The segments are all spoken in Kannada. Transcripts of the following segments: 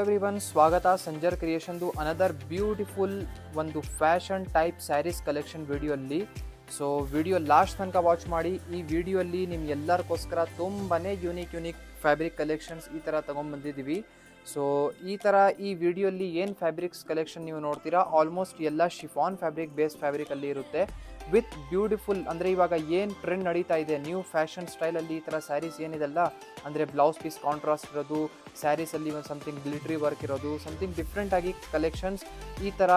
ಎವ್ರಿವನ್, ಸ್ವಾಗತ ಸಂಜರ್ ಕ್ರಿಯೇಷನ್ದು ಅನದರ್ ಬ್ಯೂಟಿಫುಲ್ ಒಂದು ಫ್ಯಾಷನ್ ಟೈಪ್ ಸ್ಯಾರೀಸ್ ಕಲೆಕ್ಷನ್ ವಿಡಿಯೋಲ್ಲಿ. ಸೊ ವಿಡಿಯೋ ಲಾಸ್ಟ್ ತನಕ ವಾಚ್ ಮಾಡಿ. ಈ ವಿಡಿಯೋಲ್ಲಿ ನಿಮ್ಗೆಲ್ಲರಿಗೋಸ್ಕರ ತುಂಬಾ ಯೂನಿಕ್ ಫ್ಯಾಬ್ರಿಕ್ ಕಲೆಕ್ಷನ್ಸ್ ಈ ಥರ ತೊಗೊಂಡ್ಬಂದಿದ್ದೀವಿ. ಸೊ ಈ ಥರ ಈ ವಿಡಿಯೋಲ್ಲಿ ಏನು ಫ್ಯಾಬ್ರಿಕ್ಸ್ ಕಲೆಕ್ಷನ್ ನೀವು ನೋಡ್ತೀರಾ ಆಲ್ಮೋಸ್ಟ್ ಎಲ್ಲ ಶಿಫಾನ್ ಫ್ಯಾಬ್ರಿಕ್ ಬೇಸ್ ಫ್ಯಾಬ್ರಿಕಲ್ಲಿ ಇರುತ್ತೆ ವಿತ್ ಬ್ಯೂಟಿಫುಲ್. ಅಂದರೆ ಇವಾಗ ಏನು ಟ್ರೆಂಡ್ ನಡೀತಾ ಇದೆ ನ್ಯೂ ಫ್ಯಾಷನ್ ಸ್ಟೈಲಲ್ಲಿ ಈ ಥರ ಸ್ಯಾರೀಸ್ ಏನಿದೆಲ್ಲ, ಅಂದರೆ ಬ್ಲೌಸ್ ಪೀಸ್ ಕಾಂಟ್ರಾಸ್ಟ್ ಇರೋದು, ಸ್ಯಾರೀಸಲ್ಲಿ ಒಂದು ಸಮಥಿಂಗ್ ಗ್ಲಿಟ್ರಿ ವರ್ಕ್ ಇರೋದು, ಸಮಥಿಂಗ್ ಡಿಫ್ರೆಂಟಾಗಿ ಕಲೆಕ್ಷನ್ಸ್ ಈ ಥರ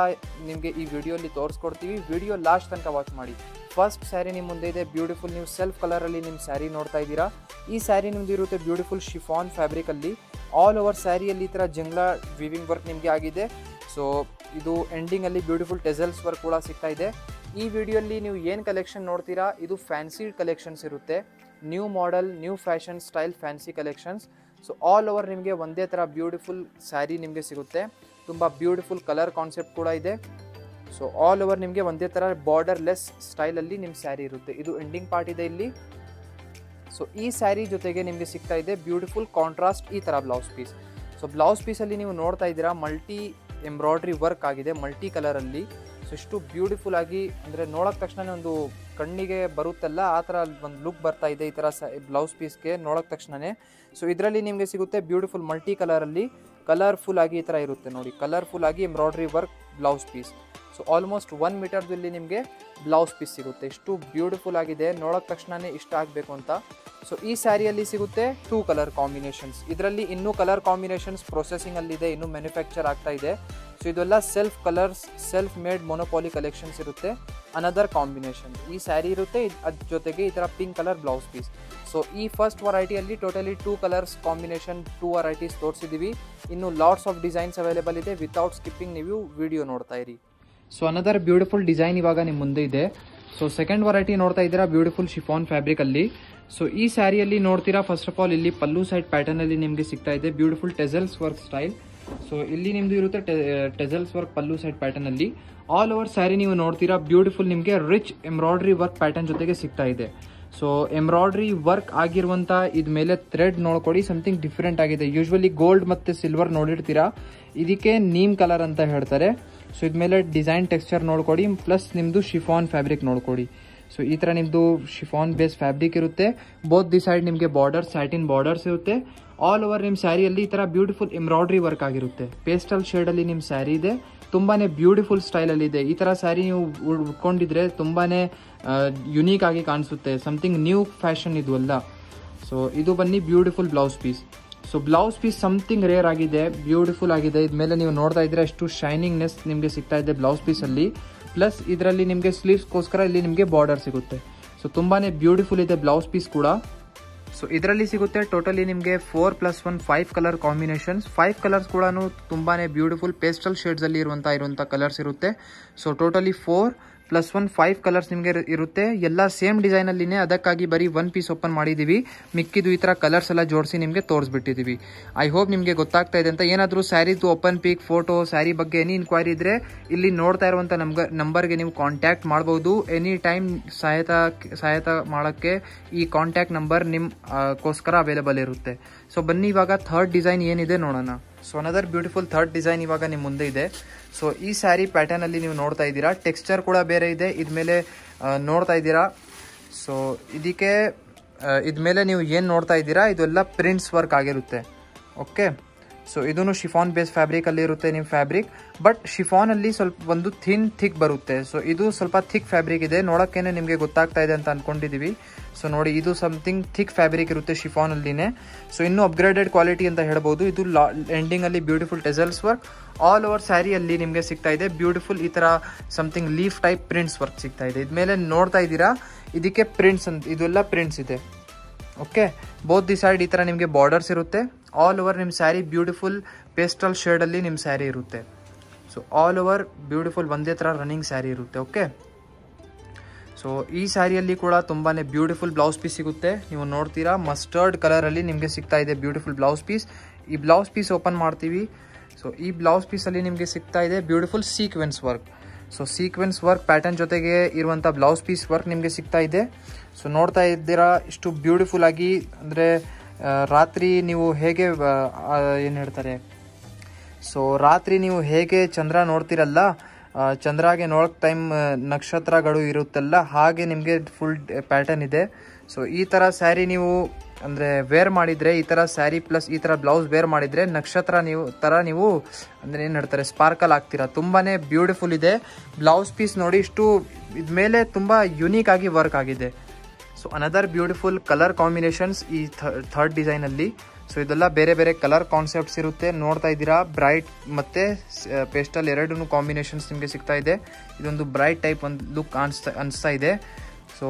ನಿಮಗೆ ಈ ವಿಡಿಯೋಲಿ ತೋರಿಸ್ಕೊಡ್ತೀವಿ. ವಿಡಿಯೋ ಲಾಸ್ಟ್ ತನಕ ವಾಚ್ ಮಾಡಿ. ಫಸ್ಟ್ ಸ್ಯಾರಿ ನಿಮ್ಮ ಮುಂದೆ ಇದೆ ಬ್ಯೂಟಿಫುಲ್. ನೀವು ಸೆಲ್ಫ್ ಕಲರಲ್ಲಿ ನಿಮ್ಮ ಸ್ಯಾರಿ ನೋಡ್ತಾ ಇದ್ದೀರಾ. ಈ ಸ್ಯಾರಿ ನಿಮ್ಮದು ಇರುತ್ತೆ ಬ್ಯೂಟಿಫುಲ್ ಶಿಫಾನ್ ಫ್ಯಾಬ್ರಿಕಲ್ಲಿ. ಆಲ್ ಓವರ್ ಸ್ಯಾರಿಯಲ್ಲಿ ಈ ಥರ ಜಂಗ್ಲಾ ವಿವಿಂಗ್ ವರ್ಕ್ ನಿಮಗೆ ಆಗಿದೆ. ಸೊ ಇದು ಎಂಡಿಂಗಲ್ಲಿ ಬ್ಯೂಟಿಫುಲ್ ಟೆಸಲ್ಸ್ ವರ್ಕ್ ಕೂಡ ಸಿಗ್ತಾ ಇದೆ. ಈ ವಿಡಿಯೋಲಿ ನೀವು ಏನು ಕಲೆಕ್ಷನ್ ನೋಡ್ತೀರಾ ಇದು ಫ್ಯಾನ್ಸಿ ಕಲೆಕ್ಷನ್ಸ್ ಇರುತ್ತೆ. New model, new fashion style fancy collections. So all over ನಿಮಗೆ ಒಂದೇ ಥರ ಬ್ಯೂಟಿಫುಲ್ ಸ್ಯಾರಿ ನಿಮಗೆ ಸಿಗುತ್ತೆ. ತುಂಬ ಬ್ಯೂಟಿಫುಲ್ ಕಲರ್ ಕಾನ್ಸೆಪ್ಟ್ ಕೂಡ ಇದೆ. ಸೊ ಆಲ್ ಓವರ್ ನಿಮಗೆ ಒಂದೇ ಥರ ಬಾರ್ಡರ್ಲೆಸ್ ಸ್ಟೈಲಲ್ಲಿ ನಿಮ್ಮ ಸ್ಯಾರಿ ಇರುತ್ತೆ. ಇದು ಎಂಡಿಂಗ್ ಪಾರ್ಟ್ ಇದೆ ಇಲ್ಲಿ. ಸೊ ಈ ಸ್ಯಾರಿ ಜೊತೆಗೆ ನಿಮಗೆ ಸಿಗ್ತಾ ಇದೆ ಬ್ಯೂಟಿಫುಲ್ ಕಾಂಟ್ರಾಸ್ಟ್ ಈ ಥರ ಬ್ಲೌಸ್ ಪೀಸ್. ಸೊ ಬ್ಲೌಸ್ ಪೀಸಲ್ಲಿ ನೀವು ನೋಡ್ತಾ ಇದ್ದೀರಾ ಮಲ್ಟಿ ಎಂಬ್ರಾಯ್ಡ್ರಿ ವರ್ಕ್ ಆಗಿದೆ ಮಲ್ಟಿ ಕಲರಲ್ಲಿ. ಸೊ ಇಷ್ಟು ಬ್ಯೂಟಿಫುಲ್ ಆಗಿ, ಅಂದರೆ ನೋಡೋಕ್ಕೆ ತಕ್ಷಣ ಒಂದು ಕಣ್ಣಿಗೆ ಬರುತ್ತಲ್ಲ ಆ ಥರ ಒಂದು ಲುಕ್ ಬರ್ತಾ ಇದೆ ಈ ಥರ ಬ್ಲೌಸ್ ಪೀಸ್ಗೆ ನೋಡೋಕ್ಕೆ ತಕ್ಷಣವೇ. ಸೊ ಇದರಲ್ಲಿ ನಿಮಗೆ ಸಿಗುತ್ತೆ ಬ್ಯೂಟಿಫುಲ್ ಮಲ್ಟಿ ಕಲರಲ್ಲಿ ಕಲರ್ಫುಲ್ ಆಗಿ ಈ ಥರ ಇರುತ್ತೆ ನೋಡಿ, ಕಲರ್ಫುಲ್ ಆಗಿ embroidery work blouse piece. So almost 1 ಮೀಟರ್ದಲ್ಲಿ ನಿಮಗೆ ಬ್ಲೌಸ್ ಪೀಸ್ ಸಿಗುತ್ತೆ. ಇಷ್ಟು ಬ್ಯೂಟಿಫುಲ್ ಆಗಿದೆ, ನೋಡೋಕ್ಕೆ ತಕ್ಷಣವೇ ಇಷ್ಟ ಆಗಬೇಕು ಅಂತ. ಸೊ ಈ ಸ್ಯಾರಿಯಲ್ಲಿ ಸಿಗುತ್ತೆ 2 ಕಲರ್ ಕಾಂಬಿನೇಷನ್ಸ್. ಇದರಲ್ಲಿ ಇನ್ನೂ ಕಲರ್ ಕಾಂಬಿನೇಷನ್ಸ್ ಪ್ರೊಸೆಸಿಂಗಲ್ಲಿದೆ, ಇನ್ನೂ ಮ್ಯಾನುಫ್ಯಾಕ್ಚರ್ ಆಗ್ತಾ ಇದೆ. ಸೊ ಇದೆಲ್ಲ self colours, self made monopoly collections ಇರುತ್ತೆ. ಅನದರ್ ಕಾಂಬಿನೇಷನ್ ಈ ಸ್ಯಾರಿ ಇರುತ್ತೆ, ಅದ್ರ ಜೊತೆಗೆ ಈ ಥರ pink colour blouse piece. So ಈ ಫಸ್ಟ್ ವರೈಟಿಯಲ್ಲಿ ಟೋಟಲಿ 2 ಕಲರ್ಸ್ ಕಾಂಬಿನೇಷನ್ 2 ವರೈಟೀಸ್ ತೋರಿಸಿದ್ದೀವಿ. ಇನ್ನು ಲಾಟ್ಸ್ ಆಫ್ ಡಿಸೈನ್ಸ್ ಅವೈಲೇಬಲ್ ಇದೆ. ವಿತೌಟ್ ಸ್ಕಿಪ್ಪಿಂಗ್ ನೀವು ವಿಡಿಯೋ ನೋಡ್ತಾ ಇರಿ. ಸೊ ಅನದರ್ ಬ್ಯೂಟಿಫುಲ್ ಡಿಸೈನ್ ಇವಾಗ ನಿಮ್ಮ ಮುಂದೆ ಇದೆ. ಸೊ ಸೆಕೆಂಡ್ ವರೈಟಿ ನೋಡ್ತಾ ಇದ್ದೀರಾ ಬ್ಯೂಟಿಫುಲ್ ಶಿಫಾನ್ ಫ್ಯಾಬ್ರಿಕಲ್ಲಿ. ಸೊ ಈ ಸ್ಯಾರಿಯಲ್ಲಿ ನೋಡ್ತೀರಾ ಫಸ್ಟ್ ಆಫ್ ಆಲ್ ಇಲ್ಲಿ ಪಲ್ಲು ಸೈಡ್ ಪ್ಯಾಟರ್ನಲ್ಲಿ ನಿಮಗೆ ಸಿಗ್ತಾ ಇದೆ beautiful tassels work style. So ಇಲ್ಲಿ ನಿಮ್ಮದು ಇರುತ್ತೆ ಟೆಸಲ್ಸ್ ವರ್ಕ್ ಪಲ್ಲು ಸೈಡ್ ಪ್ಯಾಟರ್ನಲ್ಲಿ. ಆಲ್ ಓವರ್ ಸ್ಯಾರಿ ನೀವು ನೋಡ್ತೀರಾ ಬ್ಯೂಟಿಫುಲ್ ನಿಮಗೆ ರಿಚ್ ಎಂಬ್ರಾಯ್ಡ್ರಿ ವರ್ಕ್ ಪ್ಯಾಟರ್ನ್ ಜೊತೆಗೆ ಸಿಗ್ತಾ ಇದೆ. ಸೊ ಎಂಬ್ರಾಯ್ಡ್ರಿ ವರ್ಕ್ ಆಗಿರುವಂಥ ಇದ ಮೇಲೆ ಥ್ರೆಡ್ ನೋಡ್ಕೊಡಿ, ಸಮಥಿಂಗ್ ಡಿಫ್ರೆಂಟ್ ಆಗಿದೆ. ಯೂಶ್ವಲಿ ಗೋಲ್ಡ್ ಮತ್ತು ಸಿಲ್ವರ್ ನೋಡಿರ್ತೀರಾ, ಇದಕ್ಕೆ ನೀಮ್ ಕಲರ್ ಅಂತ ಹೇಳ್ತಾರೆ. ಸೊ ಇದ್ಮೇಲೆ ಡಿಸೈನ್ ಟೆಕ್ಸ್ಚರ್ ನೋಡ್ಕೊಡಿ, ಪ್ಲಸ್ ನಿಮ್ಮದು ಶಿಫಾನ್ ಫ್ಯಾಬ್ರಿಕ್ ನೋಡ್ಕೊಡಿ. ಸೊ ಈ ಥರ ನಿಮ್ಮದು ಶಿಫಾನ್ ಬೇಸ್ ಫ್ಯಾಬ್ರಿಕ್ ಇರುತ್ತೆ. ಬೋತ್ ದಿ ಸೈಡ್ ನಿಮಗೆ ಬಾರ್ಡರ್, ಸ್ಯಾಟಿನ್ ಬಾರ್ಡರ್ಸ್ ಇರುತ್ತೆ. ಆಲ್ ಓವರ್ ನಿಮ್ಮ ಸ್ಯಾರಿಯಲ್ಲಿ ಈ ಥರ ಬ್ಯೂಟಿಫುಲ್ ಎಂಬ್ರಾಯ್ಡ್ರಿ ವರ್ಕ್ ಆಗಿರುತ್ತೆ. ಪೇಸ್ಟಲ್ ಶೇಡಲ್ಲಿ ನಿಮ್ಮ ಸ್ಯಾರಿ ಇದೆ, ತುಂಬಾ ಬ್ಯೂಟಿಫುಲ್ ಸ್ಟೈಲಲ್ಲಿ ಇದೆ. ಈ ಥರ ಸ್ಯಾರಿ ನೀವು ಉಟ್ಕೊಂಡಿದ್ರೆ ತುಂಬಾ ಯುನೀಕ್ ಆಗಿ ಕಾಣಿಸುತ್ತೆ. ಸಮಥಿಂಗ್ ನ್ಯೂ ಫ್ಯಾಷನ್ ಇದು ಅಲ್ಲ. ಸೊ ಇದು ಬನ್ನಿ beautiful blouse piece. So blouse piece something rare ಆಗಿದೆ, ಬ್ಯೂಟಿಫುಲ್ ಆಗಿದೆ. ಇದ್ಮೇಲೆ ನೀವು ನೋಡ್ತಾ ಇದ್ರೆ ಅಷ್ಟು ಶೈನಿಂಗ್ನೆಸ್ ನಿಮಗೆ ಸಿಗ್ತಾ ಇದೆ ಬ್ಲೌಸ್ ಪೀಸಲ್ಲಿ. ಪ್ಲಸ್ ಇದರಲ್ಲಿ ನಿಮಗೆ ಸ್ಲೀವ್ಸ್ಗೋಸ್ಕರ ಇಲ್ಲಿ ನಿಮಗೆ ಬಾರ್ಡರ್ ಸಿಗುತ್ತೆ. ಸೊ ತುಂಬಾ ಬ್ಯೂಟಿಫುಲ್ ಇದೆ ಬ್ಲೌಸ್ ಪೀಸ್ ಕೂಡ. ಸೊ ಇದರಲ್ಲಿ ಸಿಗುತ್ತೆ ಟೋಟಲಿ ನಿಮಗೆ 4+1 5 ಕಲರ್ ಕಾಂಬಿನೇಷನ್ಸ್. 5 ಕಲರ್ಸ್ ಕೂಡ ತುಂಬಾ ಬ್ಯೂಟಿಫುಲ್ ಪೇಸ್ಟಲ್ ಶೇಡ್ಸಲ್ಲಿ ಇರುವಂಥ ಕಲರ್ಸ್ ಇರುತ್ತೆ. ಸೊ ಟೋಟಲಿ 4+1 5 ಕಲರ್ಸ್ ನಿಮಗೆ ಇರುತ್ತೆ. ಎಲ್ಲ ಸೇಮ್ ಡಿಸೈನಲ್ಲಿನೇ, ಅದಕ್ಕಾಗಿ ಬರೀ 1 ಪೀಸ್ ಓಪನ್ ಮಾಡಿದ್ದೀವಿ. ಮಿಕ್ಕಿದ್ದು ಈ ಥರ ಕಲರ್ಸ್ ಎಲ್ಲ ಜೋಡಿಸಿ ನಿಮಗೆ ತೋರಿಸ್ಬಿಟ್ಟಿದ್ದೀವಿ. ಐ ಹೋಪ್ ನಿಮಗೆ ಗೊತ್ತಾಗ್ತಾ ಇದೆ ಅಂತ. ಏನಾದರೂ ಸ್ಯಾರಿದು ಓಪನ್ ಪಿಕ್, ಫೋಟೋ, ಸ್ಯಾರಿ ಬಗ್ಗೆ ಎನಿ ಇನ್ಕ್ವೈರಿ ಇದ್ದರೆ ಇಲ್ಲಿ ನೋಡ್ತಾ ಇರುವಂಥ ನಂಬರ್ಗೆ ನೀವು ಕಾಂಟ್ಯಾಕ್ಟ್ ಮಾಡ್ಬೋದು. ಎನಿ ಟೈಮ್ ಸಹಾಯತ ಮಾಡೋಕ್ಕೆ ಈ ಕಾಂಟ್ಯಾಕ್ಟ್ ನಂಬರ್ ನಿಮ್ಗೋಸ್ಕರ ಅವೈಲೇಬಲ್ ಇರುತ್ತೆ. ಸೊ ಬನ್ನಿ ಇವಾಗ ಥರ್ಡ್ ಡಿಸೈನ್ ಏನಿದೆ ನೋಡೋಣ. So another beautiful third design ಇವಾಗ ನಿಮ್ಮ ಮುಂದೆ ಇದೆ. ಸೊ ಈ ಸ್ಯಾರಿ ಪ್ಯಾಟರ್ನಲ್ಲಿ ನೀವು ನೋಡ್ತಾ ಇದ್ದೀರಾ, ಟೆಕ್ಸ್ಚರ್ ಕೂಡ ಬೇರೆ ಇದೆ. ಇದ್ಮೇಲೆ ನೋಡ್ತಾ ಇದ್ದೀರಾ, ಸೊ ಇದಕ್ಕೆ ಇದ್ಮೇಲೆ ನೀವು ಏನು ನೋಡ್ತಾ ಇದ್ದೀರಾ ಇದೆಲ್ಲ ಪ್ರಿಂಟ್ಸ್ ವರ್ಕ್ ಆಗಿರುತ್ತೆ. ಓಕೆ, ಸೊ ಇದೂ ಶಿಫಾನ್ ಬೇಸ್ ಫ್ಯಾಬ್ರಿಕಲ್ಲಿ ಇರುತ್ತೆ ನಿಮ್ಮ ಫ್ಯಾಬ್ರಿಕ್. ಬಟ್ ಶಿಫಾನಲ್ಲಿ ಸ್ವಲ್ಪ ಒಂದು ಥಿಕ್ ಬರುತ್ತೆ. ಸೊ ಇದು ಸ್ವಲ್ಪ ಥಿಕ್ ಫ್ಯಾಬ್ರಿಕ್ ಇದೆ, ನೋಡೋಕ್ಕೇನೆ ನಿಮಗೆ ಗೊತ್ತಾಗ್ತಾ ಇದೆ ಅಂತ ಅಂದ್ಕೊಂಡಿದ್ದೀವಿ. ಸೊ ನೋಡಿ, ಇದು ಸಮಥಿಂಗ್ ಥಿಕ್ ಫ್ಯಾಬ್ರಿಕ್ ಇರುತ್ತೆ ಶಿಫಾನಲ್ಲಿನೇ. ಸೊ ಇನ್ನೂ ಅಪ್ಗ್ರೇಡೆಡ್ ಕ್ವಾಲಿಟಿ ಅಂತ ಹೇಳ್ಬೋದು. ಇದು ಎಂಡಿಂಗಲ್ಲಿ beautiful tassels work. All over ಸ್ಯಾರಿಯಲ್ಲಿ ನಿಮಗೆ ಸಿಗ್ತಾ ಇದೆ ಬ್ಯೂಟಿಫುಲ್ ಈ ಥರ something leaf type prints work ಸಿಗ್ತಾ ಇದೆ. ಇದ್ಮೇಲೆ ನೋಡ್ತಾ ಇದ್ದೀರಾ ಇದಕ್ಕೆ ಪ್ರಿಂಟ್ಸ್ ಅಂತ, ಇದೆಲ್ಲ ಪ್ರಿಂಟ್ಸ್ ಇದೆ. ಓಕೆ, ಬೋತ್ ದಿ ಸೈಡ್ ಈ ಥರ ನಿಮಗೆ ಬಾರ್ಡರ್ಸ್ ಇರುತ್ತೆ. ಆಲ್ ಓವರ್ ನಿಮ್ಮ ಸ್ಯಾರಿ ಬ್ಯೂಟಿಫುಲ್ ಪೇಸ್ಟಲ್ ಶೇಡಲ್ಲಿ ನಿಮ್ಮ ಸ್ಯಾರಿ ಇರುತ್ತೆ. ಸೊ ಆಲ್ ಓವರ್ ಬ್ಯೂಟಿಫುಲ್ ಒಂದೇ ಥರ ರನ್ನಿಂಗ್ ಸ್ಯಾರಿ ಇರುತ್ತೆ. ಓಕೆ, ಸೊ ಈ ಸ್ಯಾರಿಯಲ್ಲಿ ಕೂಡ ತುಂಬಾ ಬ್ಯೂಟಿಫುಲ್ ಬ್ಲೌಸ್ ಪೀಸ್ ಸಿಗುತ್ತೆ. ನೀವು ನೋಡ್ತೀರಾ ಮಸ್ಟರ್ಡ್ ಕಲರಲ್ಲಿ ನಿಮಗೆ ಸಿಗ್ತಾ ಇದೆ ಬ್ಯೂಟಿಫುಲ್ ಬ್ಲೌಸ್ ಪೀಸ್. ಈ ಬ್ಲೌಸ್ ಪೀಸ್ ಓಪನ್ ಮಾಡ್ತೀವಿ. ಸೊ ಈ ಬ್ಲೌಸ್ ಪೀಸಲ್ಲಿ ನಿಮಗೆ ಸಿಗ್ತಾ ಇದೆ beautiful sequence work. So sequence work pattern ಜೊತೆಗೆ ಇರುವಂಥ ಬ್ಲೌಸ್ ಪೀಸ್ ವರ್ಕ್ ನಿಮಗೆ ಸಿಗ್ತಾ ಇದೆ. ಸೊ ನೋಡ್ತಾ ಇದ್ದೀರಾ ಇಷ್ಟು ಬ್ಯೂಟಿಫುಲ್ ಆಗಿ, ಅಂದರೆ ರಾತ್ರಿ ನೀವು ಹೇಗೆ ಏನು ಹೇಳ್ತಾರೆ ಸೊ ರಾತ್ರಿ ನೀವು ಹೇಗೆ ಚಂದ್ರ ನೋಡ್ತಿರಲ್ಲ, ಚಂದ್ರಾಗೆ ನೋಡೋಕೆ ಟೈಮ್ ನಕ್ಷತ್ರಗಳು ಇರುತ್ತಲ್ಲ, ಹಾಗೆ ನಿಮಗೆ ಫುಲ್ ಪ್ಯಾಟರ್ನ್ ಇದೆ. ಸೊ ಈ ಥರ ಸ್ಯಾರಿ ನೀವು ಅಂದರೆ ವೇರ್ ಮಾಡಿದರೆ, ಈ ಥರ ಸ್ಯಾರಿ ಪ್ಲಸ್ ಈ ಥರ ಬ್ಲೌಸ್ ವೇರ್ ಮಾಡಿದರೆ ನಕ್ಷತ್ರ ನೀವು ಅಂದರೆ ಏನು ಹೇಳ್ತಾರೆ ಸ್ಪಾರ್ಕಲ್ ಆಗ್ತೀರಾ. ತುಂಬಾ ಬ್ಯೂಟಿಫುಲ್ ಇದೆ. ಬ್ಲೌಸ್ ಪೀಸ್ ನೋಡಿ, ಇಷ್ಟು ಇದ್ಮೇಲೆ ತುಂಬ ಯುನೀಕ್ ಆಗಿ ವರ್ಕ್ ಆಗಿದೆ. So another beautiful colour combinations ಈ ಥರ್ಡ್ ಡಿಸೈನಲ್ಲಿ. ಸೊ ಇದೆಲ್ಲ ಬೇರೆ ಬೇರೆ ಕಲರ್ ಕಾನ್ಸೆಪ್ಟ್ಸ್ ಇರುತ್ತೆ. ನೋಡ್ತಾ ಇದ್ದೀರಾ, ಬ್ರೈಟ್ ಮತ್ತು ಪೇಸ್ಟಲ್ ಎರಡೂ ಕಾಂಬಿನೇಷನ್ಸ್ ನಿಮಗೆ ಸಿಗ್ತಾ ಇದೆ. ಇದೊಂದು ಬ್ರೈಟ್ ಟೈಪ್ ಒಂದು ಲುಕ್ ಅನಿಸ್ತಾ ಇದೆ. ಸೊ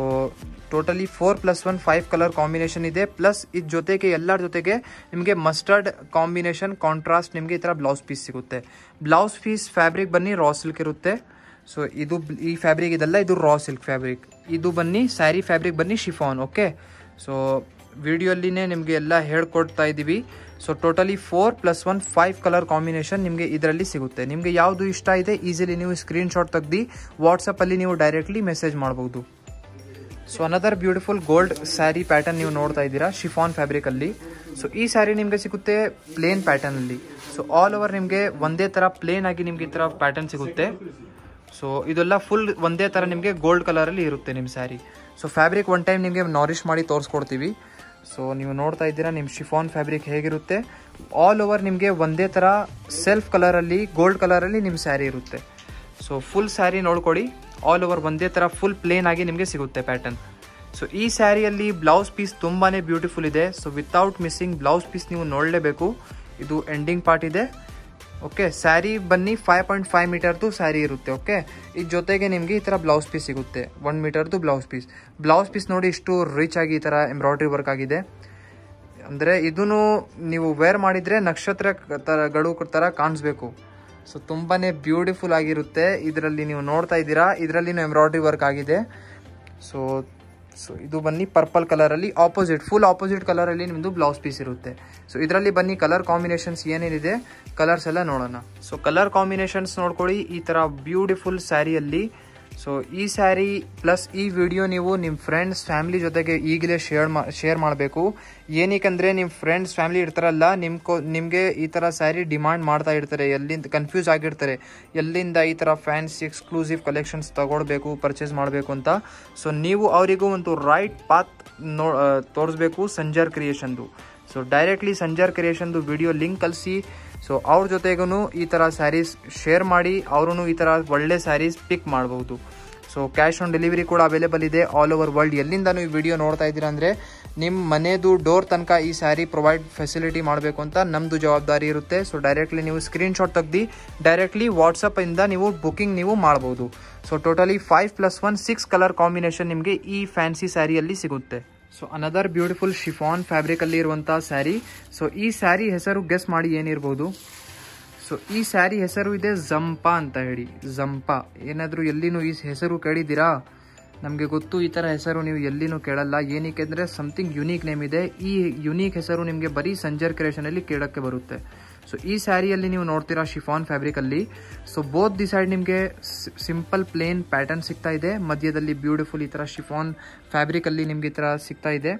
ಟೋಟಲಿ 4+1 5 ಕಲರ್ ಕಾಂಬಿನೇಷನ್ ಇದೆ. ಪ್ಲಸ್ ಇದ್ರ ಜೊತೆಗೆ ಎಲ್ಲರ ಜೊತೆಗೆ ನಿಮಗೆ ಮಸ್ಟರ್ಡ್ ಕಾಂಬಿನೇಷನ್ ಕಾಂಟ್ರಾಸ್ಟ್ ನಿಮಗೆ ಈ ಥರ ಬ್ಲೌಸ್ ಪೀಸ್ ಸಿಗುತ್ತೆ. ಬ್ಲೌಸ್ ಪೀಸ್ ಫ್ಯಾಬ್ರಿಕ್ ಬನ್ನಿ ರಾ ಸಿಲ್ಕ್ ಇರುತ್ತೆ. ಸೊ ಇದು ಈ ಫ್ಯಾಬ್ರಿಕ್ ಇದೆಲ್ಲ, ಇದು ರಾ ಸಿಲ್ಕ್ ಫ್ಯಾಬ್ರಿಕ್. ಇದು ಬನ್ನಿ ಸ್ಯಾರಿ ಫ್ಯಾಬ್ರಿಕ್ ಬನ್ನಿ ಶಿಫಾನ್. ಓಕೆ, ಸೊ ವಿಡಿಯೋಲಿನೇ ನಿಮಗೆ ಎಲ್ಲ ಹೇಳ್ಕೊಡ್ತಾ ಇದ್ದೀವಿ. ಸೊ ಟೋಟಲಿ 4+1 5 ಕಲರ್ ಕಾಂಬಿನೇಷನ್ ನಿಮಗೆ ಇದರಲ್ಲಿ ಸಿಗುತ್ತೆ. ನಿಮಗೆ ಯಾವುದು ಇಷ್ಟ ಇದೆ ಈಸಿಲಿ ನೀವು ಸ್ಕ್ರೀನ್ಶಾಟ್ ತೆಗ್ದು ವಾಟ್ಸಪ್ಪಲ್ಲಿ ನೀವು ಡೈರೆಕ್ಟ್ಲಿ ಮೆಸೇಜ್ ಮಾಡ್ಬೋದು. So another beautiful gold sari pattern ನೀವು ನೋಡ್ತಾ ಇದ್ದೀರಾ ಶಿಫಾನ್ ಫ್ಯಾಬ್ರಿಕಲ್ಲಿ. ಸೊ ಈ ಸ್ಯಾರಿ ನಿಮಗೆ ಸಿಗುತ್ತೆ ಪ್ಲೇನ್ ಪ್ಯಾಟರ್ನಲ್ಲಿ. ಸೊ ಆಲ್ ಓವರ್ ನಿಮಗೆ ಒಂದೇ ಥರ ಪ್ಲೇನ್ ಆಗಿ ನಿಮಗೆ ಈ ಥರ ಪ್ಯಾಟರ್ನ್ ಸಿಗುತ್ತೆ. ಸೊ ಇದೆಲ್ಲ ಫುಲ್ ಒಂದೇ ಥರ ನಿಮಗೆ ಗೋಲ್ಡ್ ಕಲರಲ್ಲಿ ಇರುತ್ತೆ ನಿಮ್ಮ sari. So fabric one time ನಿಮಗೆ ನಾರಿಶ್ ಮಾಡಿ ತೋರಿಸ್ಕೊಡ್ತೀವಿ. ಸೊ ನೀವು ನೋಡ್ತಾ ಇದ್ದೀರಾ ನಿಮ್ಮ ಶಿಫಾನ್ ಫ್ಯಾಬ್ರಿಕ್ ಹೇಗಿರುತ್ತೆ. ಆಲ್ ಓವರ್ ನಿಮಗೆ ಒಂದೇ ಥರ ಸೆಲ್ಫ್ ಕಲರಲ್ಲಿ ಗೋಲ್ಡ್ ಕಲರಲ್ಲಿ ನಿಮ್ಮ ಸ್ಯಾರಿ ಇರುತ್ತೆ. ಸೊ ಫುಲ್ ಸ್ಯಾರಿ ನೋಡ್ಕೊಳ್ಳಿ, ಆಲ್ ಓವರ್ ಒಂದೇ ಥರ ಫುಲ್ ಪ್ಲೇನ್ ಆಗಿ ನಿಮಗೆ ಸಿಗುತ್ತೆ ಪ್ಯಾಟರ್ನ್. ಸೊ ಈ ಸ್ಯಾರಿಯಲ್ಲಿ ಬ್ಲೌಸ್ ಪೀಸ್ ತುಂಬಾ ಬ್ಯೂಟಿಫುಲ್ ಇದೆ. So without missing blouse piece ನೀವು ನೋಡಲೇಬೇಕು. ಇದು ಎಂಡಿಂಗ್ ಪಾರ್ಟ್ ಇದೆ. ಓಕೆ, ಸ್ಯಾರಿ ಬನ್ನಿ 5.5 ಮೀಟರ್ದು ಸ್ಯಾರಿ ಇರುತ್ತೆ. ಓಕೆ, ಇದ್ರ ಜೊತೆಗೆ ನಿಮಗೆ ಈ ಥರ ಬ್ಲೌಸ್ ಪೀಸ್ ಸಿಗುತ್ತೆ 1 ಮೀಟರ್ದು ಬ್ಲೌಸ್ ಪೀಸ್. ಬ್ಲೌಸ್ ಪೀಸ್ ನೋಡಿ ಇಷ್ಟು ರಿಚ್ ಆಗಿ ಈ ಥರ ಎಂಬ್ರಾಯ್ಡ್ರಿ ವರ್ಕ್ ಆಗಿದೆ. ಅಂದರೆ ಇದನ್ನು ನೀವು ವೇರ್ ಮಾಡಿದರೆ ನಕ್ಷತ್ರಗಳು ಥರ ಕಾಣಿಸ್ಬೇಕು. ಸೊ ತುಂಬಾ ಬ್ಯೂಟಿಫುಲ್ ಆಗಿರುತ್ತೆ. ಇದರಲ್ಲಿ ನೀವು ನೋಡ್ತಾ ಇದ್ದೀರಾ, ಇದರಲ್ಲಿನೂ ಎಂಬ್ರಾಯ್ಡ್ರಿ ವರ್ಕ್ ಆಗಿದೆ. ಸೊ ಇದು ಬನ್ನಿ ಪರ್ಪಲ್ ಕಲರಲ್ಲಿ ಫುಲ್ ಆಪೋಸಿಟ್ ಕಲರಲ್ಲಿ ನಿಮ್ಮದು ಬ್ಲೌಸ್ ಪೀಸ್ ಇರುತ್ತೆ. ಸೊ ಇದರಲ್ಲಿ ಬನ್ನಿ ಕಲರ್ ಕಾಂಬಿನೇಷನ್ಸ್ ಏನೇನಿದೆ ಕಲರ್ಸ್ ಎಲ್ಲ ನೋಡೋಣ. ಸೊ ಕಲರ್ ಕಾಂಬಿನೇಷನ್ಸ್ ನೋಡ್ಕೊಳ್ಳಿ ಈ ಥರ ಬ್ಯೂಟಿಫುಲ್ ಸ್ಯಾರಿಯಲ್ಲಿ. ಸೊ ಈ ಸ್ಯಾರಿ ಪ್ಲಸ್ ಈ ವಿಡಿಯೋ ನೀವು ನಿಮ್ಮ ಫ್ರೆಂಡ್ಸ್ ಫ್ಯಾಮಿಲಿ ಜೊತೆಗೆ ಈಗಲೇ ಶೇರ್ ಮಾಡಬೇಕು. ಏನಕ್ಕಂದರೆ ನಿಮ್ಮ ಫ್ರೆಂಡ್ಸ್ ಫ್ಯಾಮಿಲಿ ಇರ್ತಾರಲ್ಲ, ನಿಮಗೆ ಈ ಥರ ಸ್ಯಾರಿ ಡಿಮಾಂಡ್ ಮಾಡ್ತಾ ಇರ್ತಾರೆ, ಎಲ್ಲಿಂದ ಕನ್ಫ್ಯೂಸ್ ಆಗಿರ್ತಾರೆ, ಎಲ್ಲಿಂದ ಈ ಥರ ಫ್ಯಾನ್ಸಿ ಎಕ್ಸ್ಕ್ಲೂಸಿವ್ ಕಲೆಕ್ಷನ್ಸ್ ತಗೊಳ್ಬೇಕು ಪರ್ಚೇಸ್ ಮಾಡಬೇಕು ಅಂತ. ಸೊ ನೀವು ಅವರಿಗೂ ಒಂದು ರೈಟ್ ಪಾತ್ ತೋರಿಸ್ಬೇಕು ಸಂಜರ್ ಕ್ರಿಯೇಷನ್ದು. ಸೊ ಡೈರೆಕ್ಟ್ಲಿ ಸಂಜರ್ ಕ್ರಿಯೇಷನ್ದು ವಿಡಿಯೋ ಲಿಂಕ್ ಕಳಿಸಿ. ಸೊ ಅವ್ರ ಜೊತೆಗೂ ಈ ಥರ ಸ್ಯಾರೀಸ್ ಶೇರ್ ಮಾಡಿ ಅವರು ಈ ಥರ ಒಳ್ಳೆ ಸ್ಯಾರೀಸ್ ಪಿಕ್ ಮಾಡ್ಬೋದು. ಸೊ ಕ್ಯಾಶ್ ಆನ್ ಡೆಲಿವರಿ ಕೂಡ ಅವೈಲೇಬಲ್ ಇದೆ ಆಲ್ ಓವರ್ ವರ್ಲ್ಡ್. ಎಲ್ಲಿಂದನೂ ಈ ವಿಡಿಯೋ ನೋಡ್ತಾ ಇದ್ದೀರಾ ಅಂದರೆ ನಿಮ್ಮ ಮನೆಯದು ಡೋರ್ ತನಕ ಈ ಸ್ಯಾರಿ ಪ್ರೊವೈಡ್ ಫೆಸಿಲಿಟಿ ಮಾಡಬೇಕು ಅಂತ ನಮ್ಮದು ಜವಾಬ್ದಾರಿ ಇರುತ್ತೆ. ಸೊ ಡೈರೆಕ್ಟ್ಲಿ ನೀವು ಸ್ಕ್ರೀನ್ಶಾಟ್ ತೆಗ್ದು ಡೈರೆಕ್ಟ್ಲಿ ವಾಟ್ಸಪ್ಪಿಂದ ನೀವು ಬುಕಿಂಗ್ ನೀವು ಮಾಡ್ಬೋದು. ಸೊ ಟೋಟಲಿ 5+1 6 ಕಲರ್ ಕಾಂಬಿನೇಷನ್ ನಿಮಗೆ ಈ ಫ್ಯಾನ್ಸಿ ಸ್ಯಾರಿಯಲ್ಲಿ ಸಿಗುತ್ತೆ. ಸೊ ಅನದರ್ ಬ್ಯೂಟಿಫುಲ್ ಶಿಫಾನ್ ಫ್ಯಾಬ್ರಿಕಲ್ಲಿ ಇರುವಂಥ ಸ್ಯಾರಿ. ಸೊ ಈ ಸ್ಯಾರಿ ಹೆಸರು ಗೆಸ್ ಮಾಡಿ ಏನಿರ್ಬೋದು. ಸೊ ಈ ಸ್ಯಾರಿ ಹೆಸರು ಇದೆ ಜಂಪಾ ಅಂತ ಹೇಳಿ. ಜಂಪಾ ಏನಾದರೂ ಎಲ್ಲಿನೂ ಈ ಹೆಸರು ಕೇಳಿದ್ದೀರಾ? ನಮಗೆ ಗೊತ್ತು ಈ ಥರ ಹೆಸರು ನೀವು ಎಲ್ಲಿನೂ ಕೇಳಲ್ಲ. ಏನಕ್ಕೆ ಅಂದರೆ ಸಮಥಿಂಗ್ ಯುನೀಕ್ ನೇಮ್ ಇದೆ. ಈ ಯುನೀಕ್ ಹೆಸರು ನಿಮಗೆ ಬರೀ ಸಂಜರ್ ಕ್ರಿಯೇಷನಲ್ಲಿ ಕೇಳೋಕ್ಕೆ ಬರುತ್ತೆ. ಸೊ ಈ ಸ್ಯಾರಿಯಲ್ಲಿ ನೀವು ನೋಡ್ತೀರಾ ಶಿಫಾನ್ ಫ್ಯಾಬ್ರಿಕಲ್ಲಿ. ಸೊ ಬೋತ್ ದಿ ಸೈಡ್ ನಿಮಗೆ ಸಿಂಪಲ್ ಪ್ಲೇನ್ ಪ್ಯಾಟರ್ನ್ ಸಿಗ್ತಾ ಇದೆ, ಮಧ್ಯದಲ್ಲಿ ಬ್ಯೂಟಿಫುಲ್ ಈ ಥರ ಶಿಫಾನ್ ಫ್ಯಾಬ್ರಿಕಲ್ಲಿ ನಿಮಗೆ ಈ ಥರ ಸಿಗ್ತಾ ಇದೆ.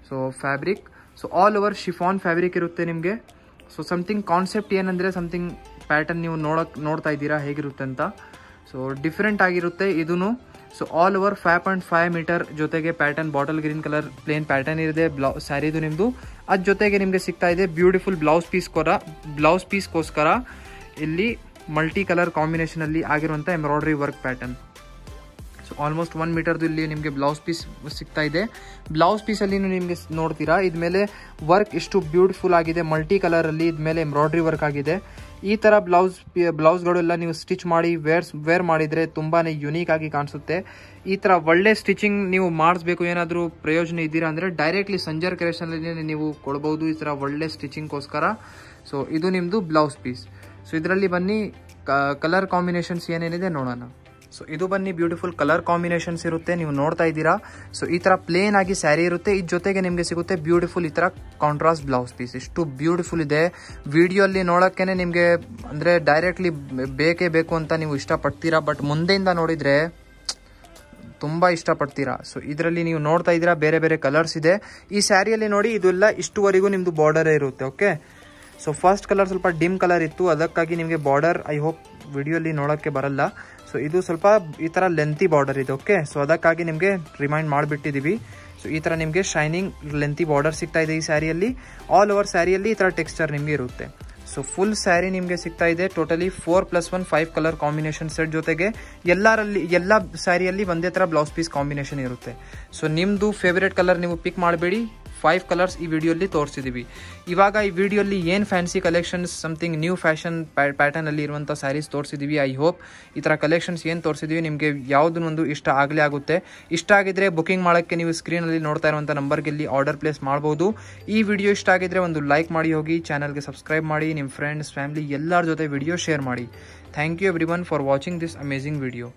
So fabric so all over chiffon fabric ಇರುತ್ತೆ ನಿಮಗೆ. ಸೊ ಸಮಥಿಂಗ್ ಕಾನ್ಸೆಪ್ಟ್ ಏನಂದರೆ ಸಮಥಿಂಗ್ ಪ್ಯಾಟರ್ನ್ ನೀವು ನೋಡ್ತಾ ಇದ್ದೀರಾ ಹೇಗಿರುತ್ತೆ ಅಂತ. ಸೊ ಡಿಫ್ರೆಂಟ್ ಆಗಿರುತ್ತೆ ಇದೂ. ಸೊ ಆಲ್ ಓವರ್ 5.5 ಮೀಟರ್ ಜೊತೆಗೆ pattern bottle green colour plain pattern ಇದೆ ಸ್ಯಾರಿದು ನಿಮ್ಮದು. ಅದ್ರ ಜೊತೆಗೆ ನಿಮಗೆ ಸಿಗ್ತಾ ಇದೆ ಬ್ಯೂಟಿಫುಲ್ ಬ್ಲೌಸ್ ಪೀಸ್ಗೋಸ್ಕರ ಇಲ್ಲಿ ಮಲ್ಟಿ ಕಲರ್ ಕಾಂಬಿನೇಷನಲ್ಲಿ ಆಗಿರುವಂಥ embroidery work pattern. So almost 1 ಮೀಟರ್ದು ಇಲ್ಲಿ ನಿಮಗೆ ಬ್ಲೌಸ್ ಪೀಸ್ ಸಿಗ್ತಾ ಇದೆ. ಬ್ಲೌಸ್ ಪೀಸಲ್ಲಿ ನಿಮಗೆ ನೋಡ್ತೀರಾ ಇದ್ಮೇಲೆ ವರ್ಕ್ ಎಷ್ಟು ಬ್ಯೂಟಿಫುಲ್ ಆಗಿದೆ, ಮಲ್ಟಿ ಕಲರಲ್ಲಿ ಇದ್ಮೇಲೆ ಎಂಬ್ರಾಯ್ಡ್ರಿ ವರ್ಕ್ ಆಗಿದೆ. ಈ ಥರ ಬ್ಲೌಸ್ಗಳೆಲ್ಲ ನೀವು ಸ್ಟಿಚ್ ಮಾಡಿ ವೇರ್ ಮಾಡಿದರೆ ತುಂಬಾ ಯುನೀಕ್ ಆಗಿ ಕಾಣಿಸುತ್ತೆ. ಈ ಥರ ಒಳ್ಳೆ ಸ್ಟಿಚಿಂಗ್ ನೀವು ಮಾಡಿಸ್ಬೇಕು ಏನಾದರೂ ಪ್ರಯೋಜನ ಇದ್ದೀರಾ ಅಂದರೆ ಡೈರೆಕ್ಟ್ಲಿ ಸಂಜರ್ ಕ್ರಿಯೇಷನಲ್ಲಿ ನೀವು ಕೊಡ್ಬೋದು ಈ ಥರ ಒಳ್ಳೆ ಸ್ಟಿಚಿಂಗ್ಗೋಸ್ಕರ. ಸೊ ಇದು ನಿಮ್ಮದು ಬ್ಲೌಸ್ ಪೀಸ್. ಸೊ ಇದರಲ್ಲಿ ಬನ್ನಿ ಕಲರ್ ಕಾಂಬಿನೇಷನ್ಸ್ ಏನೇನಿದೆ ನೋಡೋಣ. ಸೊ ಇದು ಬನ್ನಿ ಬ್ಯೂಟಿಫುಲ್ ಕಲರ್ ಕಾಂಬಿನೇಷನ್ಸ್ ಇರುತ್ತೆ, ನೀವು ನೋಡ್ತಾ ಇದ್ದೀರಾ. ಸೊ ಈ ಥರ ಪ್ಲೇನ್ ಆಗಿ ಸ್ಯಾರಿ ಇರುತ್ತೆ, ಇದ್ರ ಜೊತೆಗೆ ನಿಮಗೆ ಸಿಗುತ್ತೆ ಬ್ಯೂಟಿಫುಲ್ ಈ ಥರ ಕಾಂಟ್ರಾಸ್ಟ್ ಬ್ಲೌಸ್ ಪೀಸ್. ಎಷ್ಟು ಬ್ಯೂಟಿಫುಲ್ ಇದೆ ವಿಡಿಯೋಲ್ಲಿ ನೋಡೋಕ್ಕೇ ನಿಮಗೆ ಅಂದರೆ ಡೈರೆಕ್ಟ್ಲಿ ಬೇಕೇ ಬೇಕು ಅಂತ ನೀವು ಇಷ್ಟಪಡ್ತೀರಾ, ಬಟ್ ಮುಂದೆಯಿಂದ ನೋಡಿದರೆ ತುಂಬ ಇಷ್ಟಪಡ್ತೀರಾ. ಸೊ ಇದರಲ್ಲಿ ನೀವು ನೋಡ್ತಾ ಇದ್ದೀರಾ ಬೇರೆ ಬೇರೆ ಕಲರ್ಸ್ ಇದೆ ಈ ಸ್ಯಾರಿಯಲ್ಲಿ. ನೋಡಿ ಇದೆಲ್ಲ ಇಷ್ಟುವರೆಗೂ ನಿಮ್ಮದು ಬಾರ್ಡರೇ ಇರುತ್ತೆ. ಓಕೆ, ಸೊ ಫಸ್ಟ್ ಕಲರ್ ಸ್ವಲ್ಪ ಡಿಮ್ ಕಲರ್ ಇತ್ತು, ಅದಕ್ಕಾಗಿ ನಿಮಗೆ ಬಾರ್ಡರ್ ಐ ಹೋಪ್ ವಿಡಿಯೋಲಿ ನೋಡೋಕ್ಕೆ ಬರಲ್ಲ. ಸೊ ಇದು ಸ್ವಲ್ಪ ಈ ಥರ ಲೆಂತಿ ಬಾರ್ಡರ್ ಇದೆ. ಓಕೆ, ಸೊ ಅದಕ್ಕಾಗಿ ನಿಮಗೆ ರಿಮೈಂಡ್ ಮಾಡಿಬಿಟ್ಟಿದ್ದೀವಿ. ಸೊ ಈ ಥರ ನಿಮಗೆ ಶೈನಿಂಗ್ ಲೆಂತಿ ಬಾರ್ಡರ್ ಸಿಗ್ತಾ ಇದೆ ಈ ಸ್ಯಾರಿಯಲ್ಲಿ. ಆಲ್ ಓವರ್ ಸ್ಯಾರಿಯಲ್ಲಿ ಈ ಥರ ಟೆಕ್ಸ್ಚರ್ ನಿಮಗೆ ಇರುತ್ತೆ. ಸೊ ಫುಲ್ ಸ್ಯಾರಿ ನಿಮಗೆ ಸಿಗ್ತಾ ಇದೆ ಟೋಟಲಿ 4+1 5 ಕಲರ್ ಕಾಂಬಿನೇಷನ್ ಸೆಟ್ ಜೊತೆಗೆ ಎಲ್ಲ ಸ್ಯಾರಿಯಲ್ಲಿ ಒಂದೇ ಥರ ಬ್ಲೌಸ್ ಪೀಸ್ ಕಾಂಬಿನೇಷನ್ ಇರುತ್ತೆ. ಸೊ ನಿಮ್ಮದು ಫೇವ್ರೇಟ್ ಕಲರ್ ನೀವು ಪಿಕ್ ಮಾಡಬೇಡಿ, 5 ಕಲರ್ಸ್ ಈ ವಿಡಿಯೋಲಿ ತೋರಿಸಿದ್ದೀವಿ. ಇವಾಗ ಈ ವಿಡಿಯೋಲಿ ಏನು fancy collections something new fashion ಪ್ಯಾಟರ್ನಲ್ಲಿ ಇರುವಂಥ ಸ್ಯಾರೀಸ್ ತೋರಿಸಿದ್ದೀವಿ. ಐ ಹೋಪ್ ಈ ಥರ ಕಲೆಕ್ಷನ್ಸ್ ಏನು ತೋರಿಸಿದ್ದೀವಿ ನಿಮಗೆ ಯಾವುದನ್ನೊಂದು ಇಷ್ಟ ಆಗಲೇ ಆಗುತ್ತೆ. ಇಷ್ಟ ಆಗಿದ್ರೆ ಬುಕಿಂಗ್ ಮಾಡೋಕ್ಕೆ ನೀವು ಸ್ಕ್ರೀನಲ್ಲಿ ನೋಡ್ತಾ ಇರುವಂಥ ನಂಬರ್ಗೆ ಇಲ್ಲಿ ಆರ್ಡರ್ ಪ್ಲೇಸ್ ಮಾಡ್ಬೋದು. ಈ ವಿಡಿಯೋ ಇಷ್ಟ ಆಗಿದ್ರೆ ಒಂದು ಲೈಕ್ ಮಾಡಿ ಹೋಗಿ, ಚಾನಲ್ಗೆ ಸಬ್ಸ್ಕ್ರೈಬ್ ಮಾಡಿ, ನಿಮ್ಮ ಫ್ರೆಂಡ್ಸ್ ಫ್ಯಾಮಿಲಿ ಎಲ್ಲರ ಜೊತೆ ವಿಡಿಯೋ ಶೇರ್ ಮಾಡಿ. Thank you everyone for watching this amazing video.